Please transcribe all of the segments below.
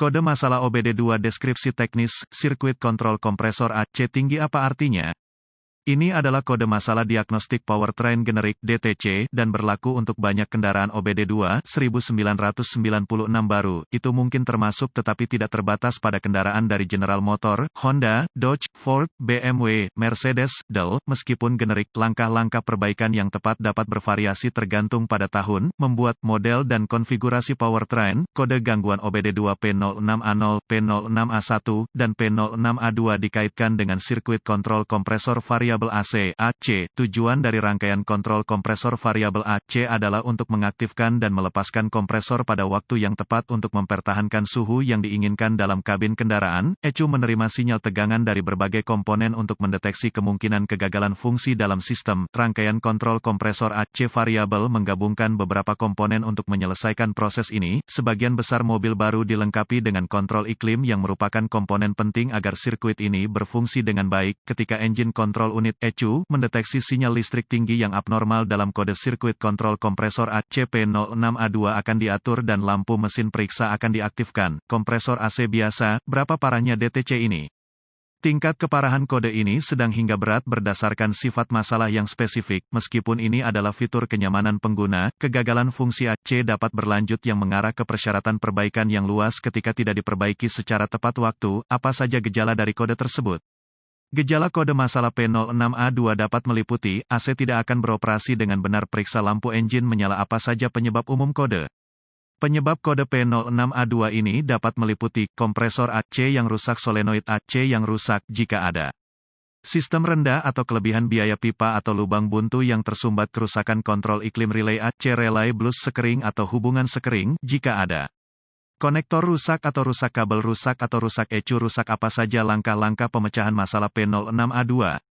Kode masalah OBD2 deskripsi teknis, sirkuit kontrol kompresor AC tinggi apa artinya? Ini adalah kode masalah diagnostik powertrain generik (DTC) dan berlaku untuk banyak kendaraan OBD2 1996 baru. Itu mungkin termasuk tetapi tidak terbatas pada kendaraan dari General Motor, Honda, Dodge, Ford, BMW, Mercedes, Dell. Meskipun generik, langkah-langkah perbaikan yang tepat dapat bervariasi tergantung pada tahun, membuat, model dan konfigurasi powertrain. Kode gangguan OBD2 P06A0, P06A1, dan P06A2 dikaitkan dengan sirkuit kontrol kompresor variabel AC, AC. Tujuan dari rangkaian kontrol kompresor variabel AC adalah untuk mengaktifkan dan melepaskan kompresor pada waktu yang tepat untuk mempertahankan suhu yang diinginkan dalam kabin kendaraan. ECU menerima sinyal tegangan dari berbagai komponen untuk mendeteksi kemungkinan kegagalan fungsi dalam sistem. Rangkaian kontrol kompresor AC variabel menggabungkan beberapa komponen untuk menyelesaikan proses ini. Sebagian besar mobil baru dilengkapi dengan kontrol iklim yang merupakan komponen penting agar sirkuit ini berfungsi dengan baik. Ketika engine kontrol unit ECU mendeteksi sinyal listrik tinggi yang abnormal dalam kode sirkuit kontrol kompresor AC P06A2 akan diatur dan lampu mesin periksa akan diaktifkan. Kompresor AC biasa, berapa parahnya DTC ini? Tingkat keparahan kode ini sedang hingga berat berdasarkan sifat masalah yang spesifik. Meskipun ini adalah fitur kenyamanan pengguna, kegagalan fungsi AC dapat berlanjut yang mengarah ke persyaratan perbaikan yang luas ketika tidak diperbaiki secara tepat waktu. Apa saja gejala dari kode tersebut? Gejala kode masalah P06A2 dapat meliputi, AC tidak akan beroperasi dengan benar, periksa lampu engine menyala. Apa saja penyebab umum kode? Penyebab kode P06A2 ini dapat meliputi, kompresor AC yang rusak, solenoid AC yang rusak, jika ada. Sistem rendah atau kelebihan biaya pipa atau lubang buntu yang tersumbat, kerusakan kontrol iklim relay AC, relay blus sekering atau hubungan sekering, jika ada. Konektor rusak atau rusak kabel rusak atau rusak ECU rusak. Apa saja langkah-langkah pemecahan masalah P06A2?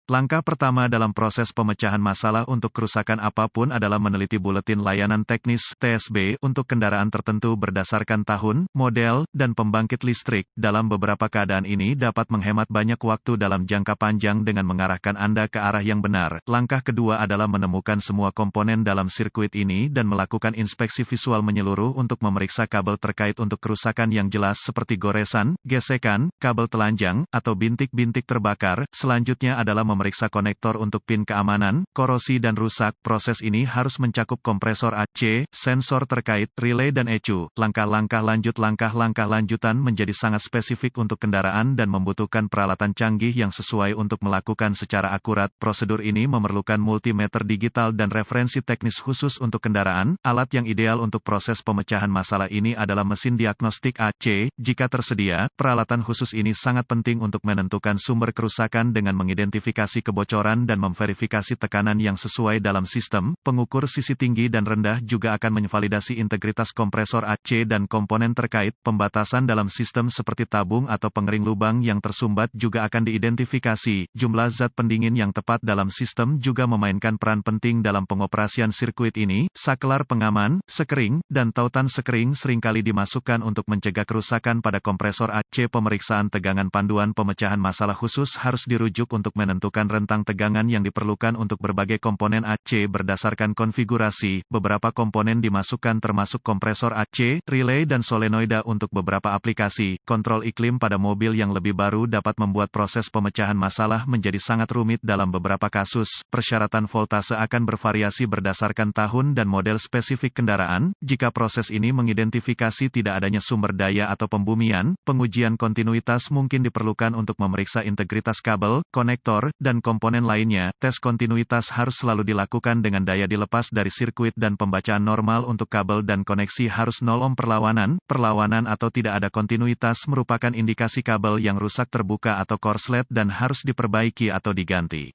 Langkah pertama dalam proses pemecahan masalah untuk kerusakan apapun adalah meneliti buletin layanan teknis (TSB) untuk kendaraan tertentu berdasarkan tahun, model, dan pembangkit listrik. Dalam beberapa keadaan ini dapat menghemat banyak waktu dalam jangka panjang dengan mengarahkan Anda ke arah yang benar. Langkah kedua adalah menemukan semua komponen dalam sirkuit ini dan melakukan inspeksi visual menyeluruh untuk memeriksa kabel terkait untuk kerusakan yang jelas seperti goresan, gesekan, kabel telanjang, atau bintik-bintik terbakar. Selanjutnya adalah memeriksa konektor untuk pin keamanan, korosi dan rusak. Proses ini harus mencakup kompresor AC, sensor terkait, relay dan ECU. Langkah-langkah lanjutan menjadi sangat spesifik untuk kendaraan dan membutuhkan peralatan canggih yang sesuai untuk melakukan secara akurat. Prosedur ini memerlukan multimeter digital dan referensi teknis khusus untuk kendaraan. Alat yang ideal untuk proses pemecahan masalah ini adalah mesin diagnostik AC. Jika tersedia, peralatan khusus ini sangat penting untuk menentukan sumber kerusakan dengan mengidentifikasi kebocoran dan memverifikasi tekanan yang sesuai dalam sistem. Pengukur sisi tinggi dan rendah juga akan menvalidasi integritas kompresor AC dan komponen terkait. Pembatasan dalam sistem seperti tabung atau pengering lubang yang tersumbat juga akan diidentifikasi. Jumlah zat pendingin yang tepat dalam sistem juga memainkan peran penting dalam pengoperasian sirkuit ini. Saklar pengaman, sekering, dan tautan sekering seringkali dimasukkan untuk mencegah kerusakan pada kompresor AC. Pemeriksaan tegangan panduan pemecahan masalah khusus harus dirujuk untuk menentukan rentang tegangan yang diperlukan untuk berbagai komponen AC berdasarkan konfigurasi. Beberapa komponen dimasukkan termasuk kompresor AC, relay dan solenoida. Untuk beberapa aplikasi, kontrol iklim pada mobil yang lebih baru dapat membuat proses pemecahan masalah menjadi sangat rumit. Dalam beberapa kasus, persyaratan voltase akan bervariasi berdasarkan tahun dan model spesifik kendaraan. Jika proses ini mengidentifikasi tidak adanya sumber daya atau pembumian, pengujian kontinuitas mungkin diperlukan untuk memeriksa integritas kabel, konektor, dan komponen lainnya. Tes kontinuitas harus selalu dilakukan dengan daya dilepas dari sirkuit dan pembacaan normal untuk kabel dan koneksi harus 0 ohm. Perlawanan atau tidak ada kontinuitas merupakan indikasi kabel yang rusak, terbuka atau korslet dan harus diperbaiki atau diganti.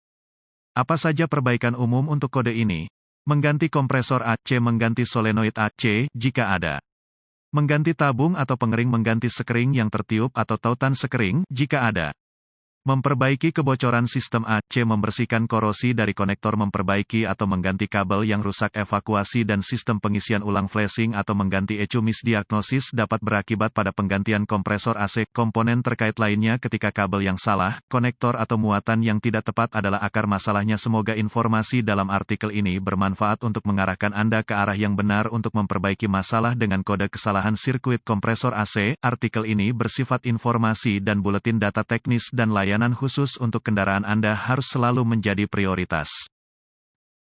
Apa saja perbaikan umum untuk kode ini? Mengganti kompresor AC, mengganti solenoid AC jika ada. Mengganti tabung atau pengering, mengganti sekering yang tertiup atau tautan sekering jika ada. Memperbaiki kebocoran sistem AC, membersihkan korosi dari konektor, memperbaiki atau mengganti kabel yang rusak, evakuasi dan sistem pengisian ulang flashing atau mengganti ECU. Misdiagnosis dapat berakibat pada penggantian kompresor AC. Komponen terkait lainnya ketika kabel yang salah, konektor atau muatan yang tidak tepat adalah akar masalahnya. Semoga informasi dalam artikel ini bermanfaat untuk mengarahkan Anda ke arah yang benar untuk memperbaiki masalah dengan kode kesalahan sirkuit kompresor AC. Artikel ini bersifat informasi dan buletin data teknis dan layanan khusus untuk kendaraan Anda harus selalu menjadi prioritas.